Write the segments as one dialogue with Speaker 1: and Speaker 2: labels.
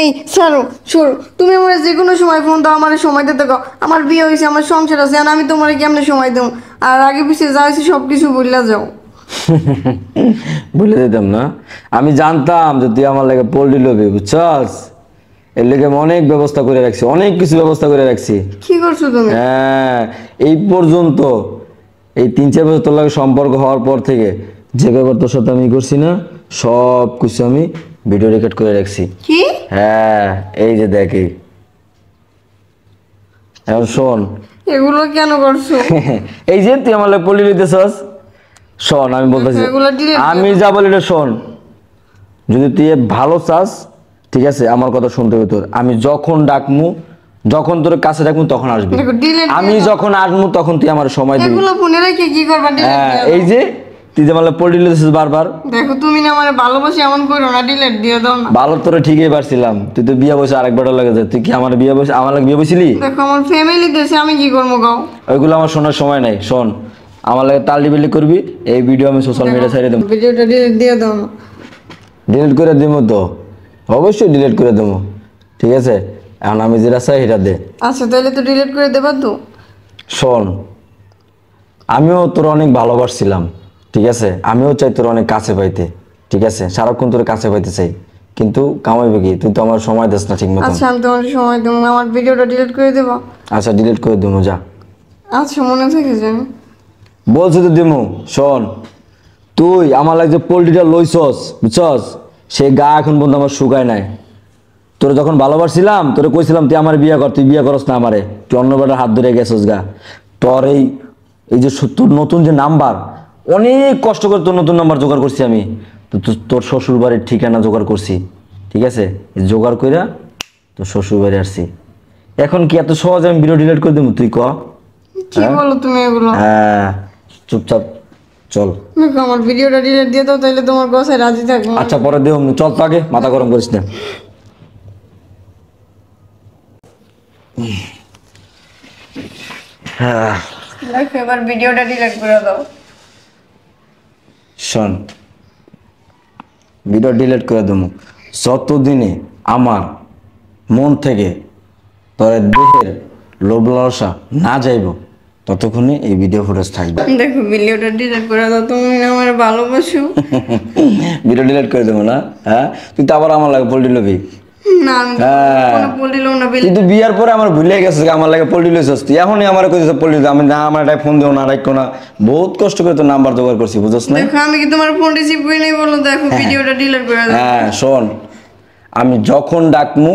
Speaker 1: এই ছাড়ো সরো, তুমি আমার যে কোনো সময় ফোন দাও, আমার সময় দিতে দাও। আমার বিয়ে হয়েছে, আমার সংসার আছে, আর আমি তোমার কেমনে সময় দেবো? আর আগে পিছিয়ে যা হয়েছে সব কিছু বললা যাও।
Speaker 2: বলে দিতাম না? আমি জানতাম যে তুই আমার লাগে পোল্ট্রি লবি, বুঝছস? এর লেগে আমি অনেক ব্যবস্থা করে রাখছি, অনেক কিছু ব্যবস্থা করে রাখছি।
Speaker 1: কি করছো তুমি?
Speaker 2: হ্যাঁ, এই পর্যন্ত এই 3-4 বছর তোর লাগে সম্পর্ক হওয়ার পর থেকে যে ব্যাপার তোর সাথে আমি করছি না, সব কিছু আমি ভিডিও রেকর্ড করে রাখছি।
Speaker 1: কি?
Speaker 2: হ্যাঁ, এই যে দেখ এই। এখন শোন।
Speaker 1: এগুলো কেন করছো?
Speaker 2: এই যে তুই আমার লাগে পোল্ট্রি লইতেছস, শোন আমি বলতেছি,
Speaker 1: এগুলো delete করে
Speaker 2: আমি যা বলি এটা শোন। যদি তুই ভালো চাস, ঠিক আছে, আমার কথা শুনতে হবে তোর। আমি যখন ডাকমু, যখন তোর কাছে ডাকমু তখন আসবি।
Speaker 1: দেখো, delete
Speaker 2: আমি
Speaker 1: দিয়ে দাও।
Speaker 2: যখন আসবো তখন তুই আমার সময় দিবি।
Speaker 1: এগুলো ফোনে রেখে কি করবা? delete
Speaker 2: হ্যাঁ,
Speaker 1: দিয়ে দাও।
Speaker 2: এই যে তুই যে আমার পোল্ট্রি লইতেছিস বারবার।
Speaker 1: দেখো, তুমি না আমার ভালোবাসি এমন করো না, ডিলেট দিয়ে দাও না।
Speaker 2: ভালো তোরে ঠিকই পারছিলাম, তুই তো বিয়ে বসে আরেকবার লাগে যায়। তুই কি আমার বিয়ে বসে আমার লাগে বিয়ে বসিলি?
Speaker 1: দেখো, আমার ফ্যামিলি দেশে, আমি কি করবো গাও?
Speaker 2: ওইগুলো আমার শোনার সময় নাই। শোন, আমার লাগে তালডিবিলি করবি, এই ভিডিও আমি সোশ্যাল মিডিয়া ছেড়ে দেবো।
Speaker 1: ভিডিওটা ডিলেট দিয়ে দাও না।
Speaker 2: ডিলিট করে দেবো তো, অবশ্যই ডিলিট করে দেবো, ঠিক আছে? এখন আমি যেটা চাই সেটা দে।
Speaker 1: আচ্ছা, তাহলে তো ডিলেট করে দেবা তো।
Speaker 2: শোন, আমিও তোর অনেক ভালোবাসছিলাম, ঠিক আছে? আমিও চাই তোর অনেক কাছে পাইতে, ঠিক আছে? সারাক্ষণ তোর কাছে পাইতে চাই, কিন্তু কামাইবে কি? তুই তো আমার সময় দিস না ঠিক মতো।
Speaker 1: আচ্ছা, আমি তোমার সময় দেবো, আমার ভিডিওটা ডিলিট করে দেবা।
Speaker 2: আচ্ছা, ডিলিট করে দেবো, যা।
Speaker 1: আচ্ছা, মনে থেকে যান।
Speaker 2: বলছি তো দিমু। শোন, তুই আমার লাগে যে পোল্ট্রিটা লইছস, বুঝছস, সে গা এখন পর্যন্ত আমার শুকায় নাই। তোর যখন ভালোবাসছিলাম, তোরে কইছিলাম তুই আমার বিয়ে কর, তুই বিয়ে করস না আমারে, তুই অন্য বেটার হাত ধরে গেছস গা। তোর এই যে তোর নতুন যে নাম্বার, অনেক কষ্ট করে তোর নতুন নাম্বার জোগাড় করছি আমি। তোর শ্বশুর বাড়ির ঠিকানা জোগাড় করছি, ঠিক আছে? এই জোগাড় কইরা তোর শ্বশুর বাড়ি আসছি। এখন কি এত সহজে আমি ভিডিও ডিলিট করে দেবো? তুই ক।
Speaker 1: কি বলো তুমি এগুলো?
Speaker 2: হ্যাঁ, চুপচাপ চল।
Speaker 1: দেখো, আমার ভিডিওটা ডিলিট দিয়ে দাও, তাহলে তোমার কথায় রাজি থাকবো।
Speaker 2: আচ্ছা, পরে দেব, চল তো আগে, মাথা গরম করিস না। হ্যাঁ,
Speaker 1: দেখো, এবার ভিডিওটা ডিলিট করে দাও।
Speaker 2: শোন, ভিডিও ডিলিট করে দেবো যতদিনে আমার মন থেকে তোর দেহের লোভ লালসা না যাইব, ততক্ষণে এই ভিডিও ফুটেজ থাকবে।
Speaker 1: দেখো, ভিডিওটা ডিলিট করে দাও, তুমি না আমার ভালোবাসো।
Speaker 2: ভিডিও ডিলিট করে দেবো না? হ্যাঁ, তুই তো আবার আমার লাগে পোল্ট্রি লবি।
Speaker 1: না, আমি
Speaker 2: হ্যাঁ,
Speaker 1: কোনো বলিল না।
Speaker 2: কিন্তু বিয়ার পরে আমার ভুলে গেছে আমার লাগে পোল্ট্রি লইছস তুই। এখনই আমার কইছিস পোল্ট্রি, আমি না, আমার একটা ফোন দিও না, রাখো না। বহুত কষ্ট করে তোর নাম্বার জোগাড় করছি, বুঝছস না?
Speaker 1: দেখো, আমি কি তোমার ফোন রিসিভ করি নাই বলো? দেখো, ভিডিওটা ডিলিট করে দাও।
Speaker 2: হ্যাঁ, শোন, আমি যখন ডাকমু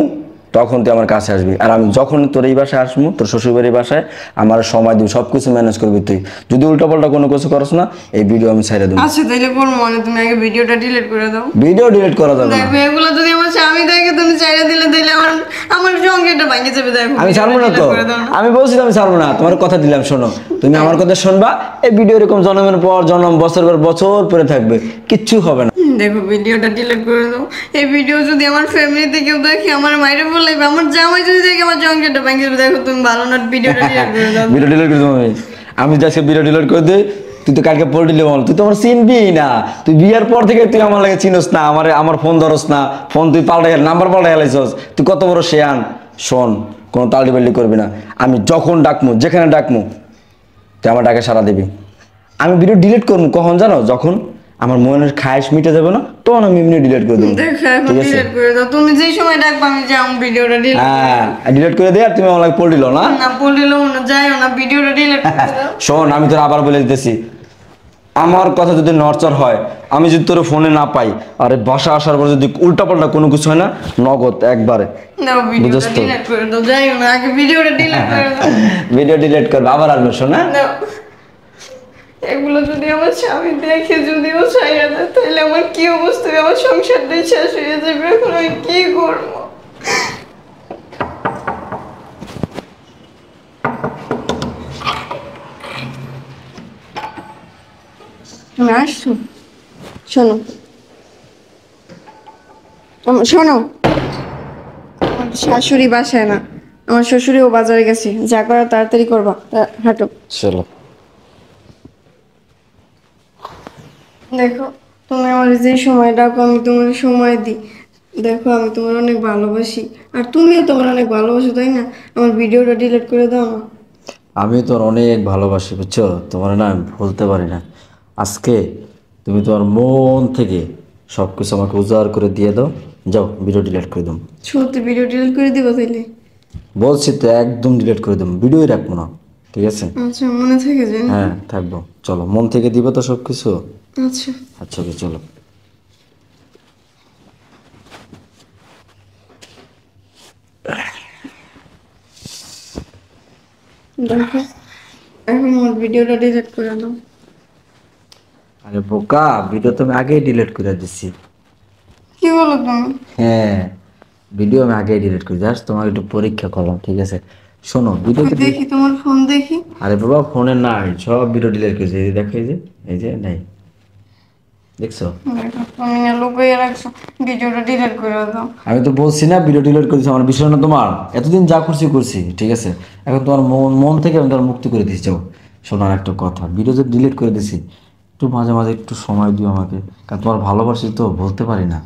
Speaker 2: তখন তুই আমার কাছে আসবি, আর আমি যখন তোর এই বাসায় আসবো, তোর শ্বশুরবাড়ির বাসায়, আমার সময় দিবি, সব কিছু ম্যানেজ করবি তুই। যদি উল্টাপাল্টা কোনো কিছু করস না, এই ভিডিও আমি ছেড়ে দেবো।
Speaker 1: আচ্ছা, তাইলে করবো, মানে তুমি আগে ভিডিওটা ডিলিট করে দাও।
Speaker 2: ভিডিও ডিলিট করা যাবে না।
Speaker 1: দেখো, এগুলো যদি আমার স্বামী দেখে, তুমি চাইলে দিলে দিলে আমার আমার সংসারটা ভাঙে যাবে। দেখো,
Speaker 2: আমি ছাড়বো না
Speaker 1: ভিডিওটা
Speaker 2: তো,
Speaker 1: delete করে দাও না।
Speaker 2: আমি বলছিলাম আমি ছাড়বো না, তোমার কথা দিলাম। শোনো, তুমি আমার কথা শুনবা, এই ভিডিও এরকম জন্মের পর জন্ম, বছর পর বছর পরে থাকবে, কিচ্ছু হবে না।
Speaker 1: দেখো, ভিডিওটা ডিলিট করে দাও। এই ভিডিও যদি আমার ফ্যামিলিতে কেউ দেখে, আমার মায়ের বললে, আমার জামাই যদি দেখে, আমার সংসারটা ভাঙে যাবে। দেখো, তুমি ভালো না, ভিডিওটা ডিলিট করে দাও।
Speaker 2: ভিডিও ডিলিট করে দেবো আমি যে আজকে ভিডিও ডিলিট করে দিই, তুই তো কালকে পোল্ট্রি লেবো, তুই তো আমার চিনবি না। তুই বিয়ার পর থেকে তুই আমার লাগে চিনস না, আমার ফোন ধরস না, ফোন তুই পাল্টাই, নাম্বার পাল্টাই হেলাইছস, তুই কত বড় শেয়ান। শোন, কোনো তাল্টি বাল্টি করবি না। আমি যখন ডাকমু, যেখানে ডাকমু, তুই আমার ডাকে সারা দিবি। আমি ভিডিও ডিলিট করবো কখন জানো? যখন আমার মনের খায়েশ মিটে যাবে না, তখন আমি এমনি ডিলিট করে দেবো,
Speaker 1: দেখো, এখন
Speaker 2: ঠিক আছে?
Speaker 1: ডিলিট করে দাও। তুমি যেই সময় ডাকবা, আমি যাও, ভিডিওটা ডিলিট।
Speaker 2: হ্যাঁ, ডিলিট করে দে, আর তুমি আমার লাগে পোল্ট্রি লো না।
Speaker 1: না, বলিল না, যাইও না, ভিডিওটা ডিলিট করে দাও।
Speaker 2: শোন, আমি তোর আবার বলে দিতেছি, আমার কথা যদি নড়চড় হয়, আমি যদি তোর ফোনে না পাই, আরে বাসা আসার পর যদি উল্টাপাল্টা কোনো কিছু হয় না, নগদ একবারে।
Speaker 1: নাও, ভিডিওটা
Speaker 2: বুঝছ তো?
Speaker 1: ডিলিট করে দাও, যাইও না, আগে ভিডিওটা ডিলিট করে দাও।
Speaker 2: ভিডিও ডিলিট করবে, আবার আসবে, শোনা?
Speaker 1: নাও। এগুলো যদি আমার স্বামী দেখে, যদিও ছাইয়া দেয়, তাহলে আমার কি অবস্থা হবে? আমার সংসারটাই শেষ হয়ে যাবে। এখন আমি কি করবো? তুমি আসছো? শোনো, শোনো, আমার শাশুড়ি বাসায় না, আমার শ্বশুরিও বাজারে গেছে। যা করার তাড়াতাড়ি করবা, হাঁটো।
Speaker 2: চলো।
Speaker 1: দেখো, তুমি আমার যে সময় ডাকো, আমি তোমার সময় দিই। দেখো আমি তোমার অনেক ভালোবাসি, আর তুমিও তোমার অনেক ভালোবাসো, তাই না? আমার ভিডিওটা ডিলিট করে দাও না।
Speaker 2: আমি তোর অনেক ভালোবাসি, বুঝছো? তোমার না আমি বলতে পারি না। আজকে তুমি তোমার মন থেকে সব কিছু আমাকে উজাড় করে দিয়ে দাও। যাও, ভিডিও ডিলিট করে দাও।
Speaker 1: সত্যি ভিডিও ডিলিট করে দিবা তাইলে?
Speaker 2: বলছি তো, একদম ডিলিট করে দাও, ভিডিওই রাখবো না, ঠিক আছে?
Speaker 1: আচ্ছা, মনে থেকে যায়।
Speaker 2: হ্যাঁ থাকবো, চলো, মন থেকে দিবে তো সব কিছু।
Speaker 1: আচ্ছা।
Speaker 2: আচ্ছা ওকে, চলো।
Speaker 1: দেখো, এখন আমার ভিডিওটা ডিলিট করে দাও।
Speaker 2: আরে বোকা, ভিডিও তো আমি আগেই ডিলিট করে দিছি।
Speaker 1: কি বলো তুমি?
Speaker 2: হ্যাঁ, ভিডিও আমি আগেই ডিলিট করে জাস্ট তোমার একটু পরীক্ষা করলাম, ঠিক আছে? শোনো, ভিডিও
Speaker 1: কই দেখি তোমার ফোন দেখি।
Speaker 2: আরে বাবা, ফোনে নাই, সব ভিডিও ডিলিট করেছে। এই যে দেখো, এই যে নাই, দেখছো?
Speaker 1: দেখো, তুমি না লুকিয়ে রাখছো, ভিডিওটা ডিলিট করে দাও।
Speaker 2: আমি তো বলছি না ভিডিও ডিলিট করেছি, আমার বিষয় না তোমার। এতদিন যা করছি করছি, ঠিক আছে? এখন তোমার মন মন থেকে আমি তোমার মুক্তি করে দিচ্ছি। যাও, শোনার একটা কথা, ভিডিও যে ডিলিট করে দিছি, একটু মাঝে মাঝে একটু সময় দিও আমাকে, কারণ তোমার ভালোবাসি তো, বলতে পারি না।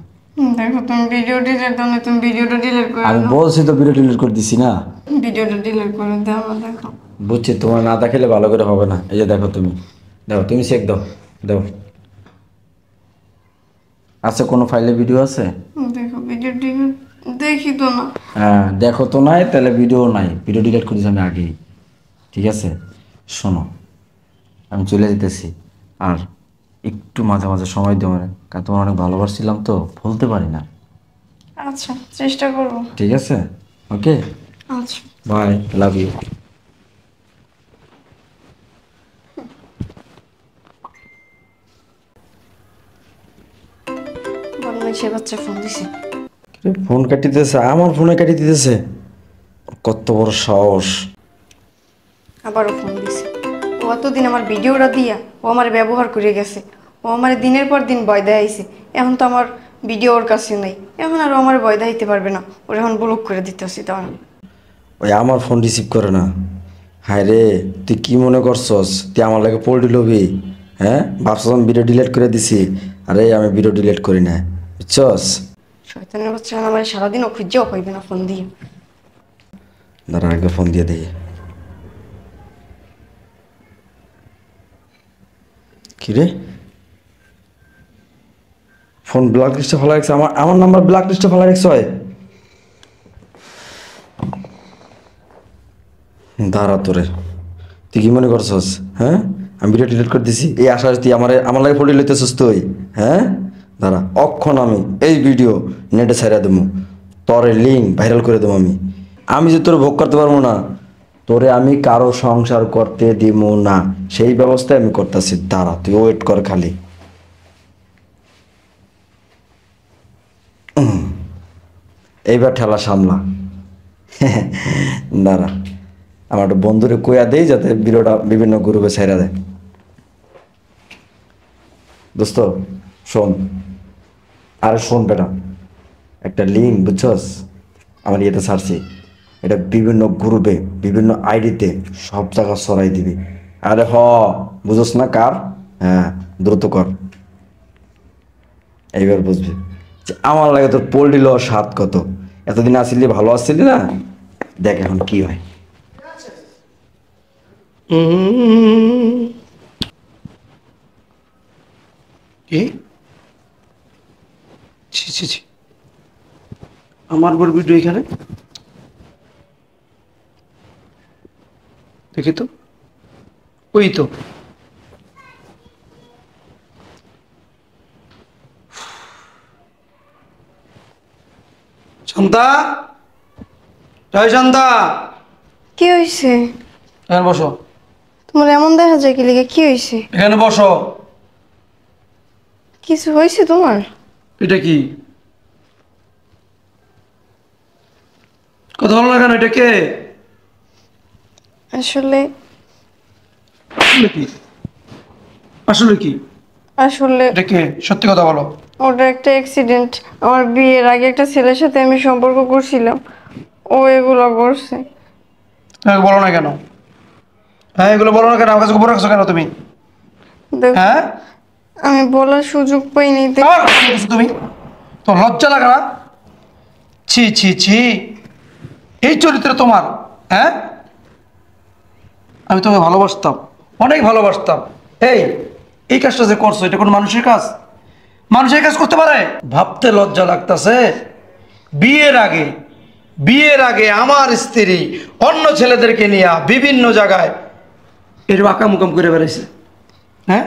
Speaker 1: দেখো, তুমি ভিডিও ডিলিট দাও না, তুমি ভিডিওটা ডিলিট করে
Speaker 2: আমি
Speaker 1: দাও।
Speaker 2: বলছি তো ভিডিও ডিলিট করে দিছি না।
Speaker 1: ভিডিওটা ডিলিট করে দাও না, দেখো।
Speaker 2: বুঝছি, তোমার না দেখালে ভালো করে হবে না। এই যে দেখো, তুমি দাও, তুমি চেক দাও, দাও। আচ্ছা, কোনো ফাইলে ভিডিও আছে?
Speaker 1: দেখো, ভিডিও ডিলিট দেখি তো না।
Speaker 2: হ্যাঁ, দেখো তো নাই, তাহলে ভিডিও নাই, ভিডিও ডিলিট করেছি আমি আগেই, ঠিক আছে? শোনো, আমি চলে যেতেছি, আর একটু মাঝে মাঝে সময় দিও মানে, কারণ তোমার অনেক ভালোবাসছিলাম তো, বলতে পারি না।
Speaker 1: আচ্ছা, চেষ্টা করবো।
Speaker 2: ঠিক আছে, ওকে,
Speaker 1: আচ্ছা।
Speaker 2: By, love you.
Speaker 1: বদমাইশের বাচ্চা ফোন দিছে।
Speaker 2: ফোন কাটি দিতেছে, আমার ফোনে কাটি দিতেছে, কত বড় সাহস!
Speaker 1: আবারও ফোন দিছে। ও এতদিন আমার ভিডিওটা দিয়া ও আমার ব্যবহার করে গেছে। ও আমার দিনের পর দিন ভয় দেখাইছে। এখন তো আমার ভিডিও ওর কাছে নাই, এখন আর ও আমার ভয় দেখাইতে পারবে না। ওর এখন ব্লক করে দিতেছি তখন।
Speaker 2: ওই আমার ফোন রিসিভ করে না। হায় রে, তুই কি মনে করছস তুই আমার লাগে পোল্ট্রি লবি? হ্যাঁ, ভাবছস আমি ভিডিও ডিলিট করে দিছি? আরে আমি ভিডিও ডিলিট করি না, বুঝছস?
Speaker 1: শয়তানের বাচ্চা আমার সারাদিনও খুঁজেও পাইবে না ফোন দিয়ে।
Speaker 2: দাঁড়া, আগে ফোন দিয়ে দেখি। কি রে, ফোন ব্ল্যাক লিস্টে ফেলা রাখছে, আমার আমার নাম্বার ব্ল্যাক লিস্টে ফেলা রাখছে হয়। দাঁড়া তোরে, তুই কি মনে করছস? হ্যাঁ, আমি ভিডিও ডিলিট করে দিছি এই আশা তুই আমার লাগে ফটো লইতেছস তুই? হ্যাঁ, দাঁড়া, অক্ষণ আমি এই ভিডিও নেটে ছাইরা দেবো, তোর লিঙ্ক ভাইরাল করে দেবো। আমি যে তোর ভোগ করতে পারবো না, তোরে আমি কারো সংসার করতে দিব না, সেই ব্যবস্থায় আমি করতেছি। দাঁড়া, তুই ওয়েট কর খালি। এইবার ঠেলা সামলা। দাঁড়া, আমার একটা বন্ধুরে কইয়া দেই যাতে ভিডিওটা বিভিন্ন গ্রুপে ছেড়ে দেয়। দোস্ত শোন, আরে শোন বেটা, একটা লিঙ্ক বুঝছস আমার ইয়েতে ছাড়ছি, এটা বিভিন্ন গ্রুপে বিভিন্ন আইডিতে সব জায়গা ছড়াই দিবি। আরে বুঝোস না কার? হ্যাঁ, দ্রুত কর, এইবার বুঝবি যে আমার লাগে তোর পোল্ট্রি লওয়ার স্বাদ কত। এতদিন আসিলি, ভালো আসছিলি না, দেখ এখন কি হয়।
Speaker 3: কি? ছি ছি ছি, আমার বড় ভিডিও এখানে দেখি তো, ওই তো। শান্তা, জয় শান্তা,
Speaker 1: কি হয়েছে?
Speaker 3: এখানে বসো,
Speaker 1: তোমার এমন দেখা যায় কি লিগে? কি হয়েছে?
Speaker 3: এখানে বসো।
Speaker 1: কিছু হয়েছে তোমার?
Speaker 3: এটা কি কথা বলো না কেন? এটা কে?
Speaker 1: আসলে
Speaker 3: আসলে কি? আসলে কি?
Speaker 1: আসলে
Speaker 3: এটা কে? সত্যি কথা বলো।
Speaker 1: ওটা একটা অ্যাক্সিডেন্ট। আমার বিয়ের আগে একটা ছেলের সাথে আমি সম্পর্ক করছিলাম, ও এগুলো করছে।
Speaker 3: হ্যাঁ, বলো না কেন? হ্যাঁ, এগুলো বলো না কেন? আমার কাছে গোপন রাখছো কেন তুমি?
Speaker 1: দেখো,
Speaker 3: হ্যাঁ,
Speaker 1: আমি বলার সুযোগ পাইনি
Speaker 3: আবার কথা বলছো তুমি? তো লজ্জা লাগে না? ছি ছি ছি, এই চরিত্র তোমার? হ্যাঁ, আমি তোমাকে ভালোবাসতাম, অনেক ভালোবাসতাম। এই এই কাজটা যে করছো, এটা কোনো মানুষের কাজ? মানুষের কাজ করতে পারে? ভাবতে লজ্জা লাগতাছে। বিয়ের আগে, বিয়ের আগে আমার স্ত্রী অন্য ছেলেদেরকে নিয়ে বিভিন্ন জায়গায় এরকম আকামুকাম করে বেড়াইছে। হ্যাঁ,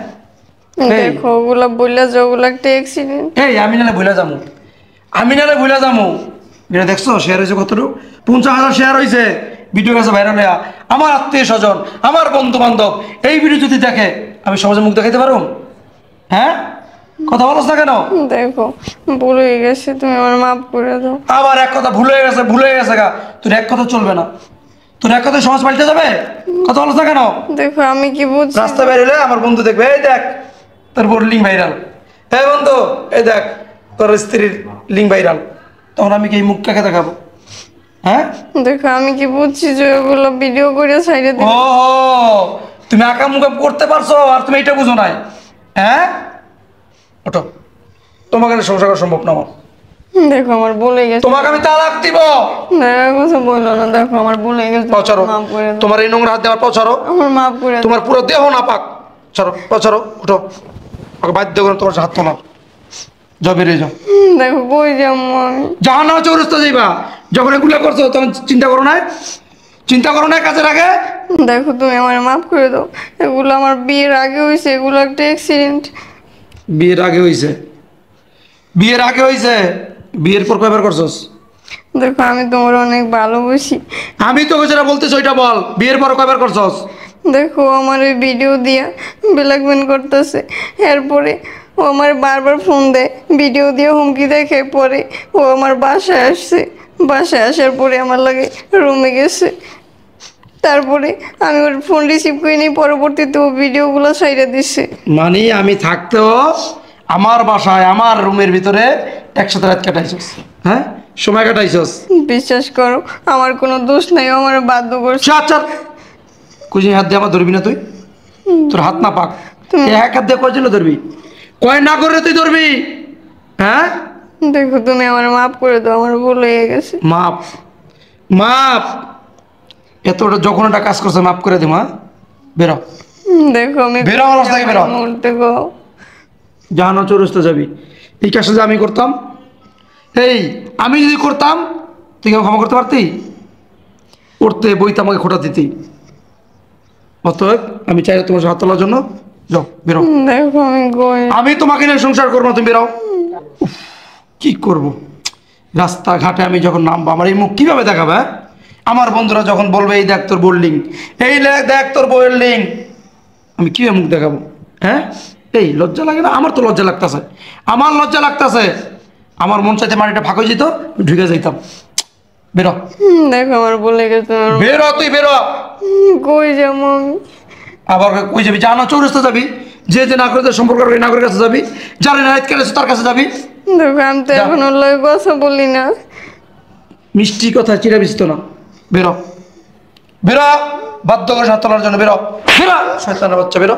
Speaker 3: এই
Speaker 1: দেখো ওগুলা বললা যে ওগুলো একটা অ্যাক্সিডেন্ট।
Speaker 3: এই আমি নালে ভুলে যাবো, আমি নালে ভুলে যাবো। এটা দেখছো শেয়ার হয়েছে কতটুকু? 50,000 শেয়ার হয়েছে, ভিডিও কাছে ভাইরাল হইয়া। আমার আত্মীয় স্বজন, আমার বন্ধু বান্ধব এই ভিডিও যদি দেখে, আমি সমাজে মুখ দেখাইতে পারবো? হ্যাঁ, কথা বলছ না কেন?
Speaker 1: দেখো ভুল হয়ে গেছে, তুমি আমার মাফ করে দাও।
Speaker 3: আবার এক কথা ভুলে গেছে, ভুলে গেছে গা। তোর এক কথা চলবে না, তোর এক কথা সমাজ পাল্টে যাবে। কথা বলছ না কেন?
Speaker 1: দেখো আমি কি বুঝছি,
Speaker 3: রাস্তা বের হলে আমার বন্ধু দেখবে, এই দেখ তোর বোর লিঙ্ক ভাইরাল। হ্যাঁ বন্ধু, এই দেখ তোর স্ত্রীর লিঙ্ক ভাইরাল। তখন আমি কি এই মুখ কাকে দেখাবো? হ্যাঁ,
Speaker 1: দেখো আমি কি বুঝছি যে ওগুলো ভিডিও করে সাইডে
Speaker 3: ও তুমি আঁকা মুখা করতে পারছো আর তুমি এটা বুঝো নাই? হ্যাঁ, ওঠো, তোমাকে আর সংসার করা সম্ভব না আমার।
Speaker 1: দেখো আমার ভুল হয়ে গেছে।
Speaker 3: তোমাকে আমি তালাক দিব।
Speaker 1: না কথা বললো না, দেখো আমার ভুল হয়ে গেছে,
Speaker 3: পছাড়ো,
Speaker 1: মাফ করে দাও।
Speaker 3: তোমার এই নোংরা হাত দেওয়ার পছাড়ো।
Speaker 1: আমার মাফ করে দাও।
Speaker 3: তোমার পুরো দেহ না পাক, ছাড়ো পছাড়ো, উঠো। ওকে বাধ্য করে তোমার হাত তোলা, যাও বেরিয়ে যাও।
Speaker 1: দেখো কই যাবো আমি?
Speaker 3: জাহান্ন চৌরাস্তা যাইবা। যখন এগুলো করছো তখন চিন্তা করো না, চিন্তা করো না কাজের আগে।
Speaker 1: দেখো তুমি আমার মাফ করে দাও, এগুলো আমার বিয়ের আগে হয়েছে, এগুলো একটা অ্যাক্সিডেন্ট।
Speaker 3: বিয়ের আগে হইছে, বিয়ের আগে হইছে, বিয়ের পর কয়বার করছস?
Speaker 1: দেখো আমি তোমার অনেক ভালোবাসি।
Speaker 3: আমি তোকে যেটা বলতেছি ওইটা বল, বিয়ের পর কয়বার করছস?
Speaker 1: দেখো আমার ওই ভিডিও দিয়া ব্ল্যাকমেল করতেছে, এরপরে ও আমার বারবার ফোন দেয়, ভিডিও দিয়ে হুমকি দেখে, পরে ও আমার বাসায় আসছে, বাসায় আসার পরে আমার লাগে রুমে গেছে, তারপরে আমি ওর ফোন রিসিভ করিনি, পরবর্তীতে ও ভিডিওগুলো সাইডে দিচ্ছে।
Speaker 3: মানে আমি থাকতেও আমার বাসায় আমার রুমের ভিতরে একসাথে রাত কাটাইছস? হ্যাঁ, সময় কাটাইছস?
Speaker 1: বিশ্বাস করো আমার কোনো দোষ নাই, ও আমার বাধ্য করছে।
Speaker 3: চার চার কুজিনি হাত দিয়ে আমার ধরবি না তুই, তোর হাত না পাক। এক হাত দিয়ে কয় জন্য ধরবি, কয় না করে তুই ধরবি? হ্যাঁ,
Speaker 1: দেখো তুমি আমার মাফ করে দাও, আমার ভুল হয়ে গেছে।
Speaker 3: মাপ, মাপ, এতটা যখন একটা কাজ করছে মাপ করে দিম। হ্যাঁ, বেরো,
Speaker 1: দেখো আমি
Speaker 3: বেরো আমার বাসা থেকে বেরো।
Speaker 1: মুহূর্তে গো
Speaker 3: জাহান্ন চৌরাস্তা যাবি। এই কাজটা যে আমি করতাম, এই আমি যদি করতাম তুই কেউ ক্ষমা করতে পারতি? পড়তে বইতে আমাকে খোটা দিতি। অতএব আমি চাই তোমার হাত তোলার জন্য, যাও বেরো।
Speaker 1: দেখো আমি গই
Speaker 3: আমি তোমাকে নিয়ে সংসার করবো না, তুমি বেরাও। উফ, কি করব, রাস্তাঘাটে আমি যখন নামবো আমার এই মুখ কিভাবে দেখাবে? হ্যাঁ? আমার বন্ধুরা যখন বলবে এই দেখ তোর বোল্ডিং, এই দেখ তোর বোল্ডিং, আমি কিভাবে মুখ দেখাবো? হ্যাঁ, এই লজ্জা লাগে না? আমার তো লজ্জা লাগতেছে, আমার লজ্জা লাগতেছে। আমার মন চাইতে মাটিটা ফাঁক হয়ে যেত, ঢুকে যাইতাম। বেরো,
Speaker 1: দেখো আমার বলে গেছে,
Speaker 3: বেরো, তুই বেরো।
Speaker 1: কই যাবো আমি?
Speaker 3: আবার কই যাবি? জানা চৌরাস্তা যাবি, যে যে নাগরিকদের সম্পর্ক করে নাগরিকের কাছে যাবি, যারা নাইট কেটেছে তার কাছে যাবি।
Speaker 1: দেখো আমি তো
Speaker 3: যা।
Speaker 1: এখন ওর লগে কথা বলি না।
Speaker 3: মিষ্টি কথা চিরা বিস্ত না, বেরো, বেরো, বাধ্য করে হাত তোলার জন্য বেরো, বেরো, শয়তানের বাচ্চা বেরো।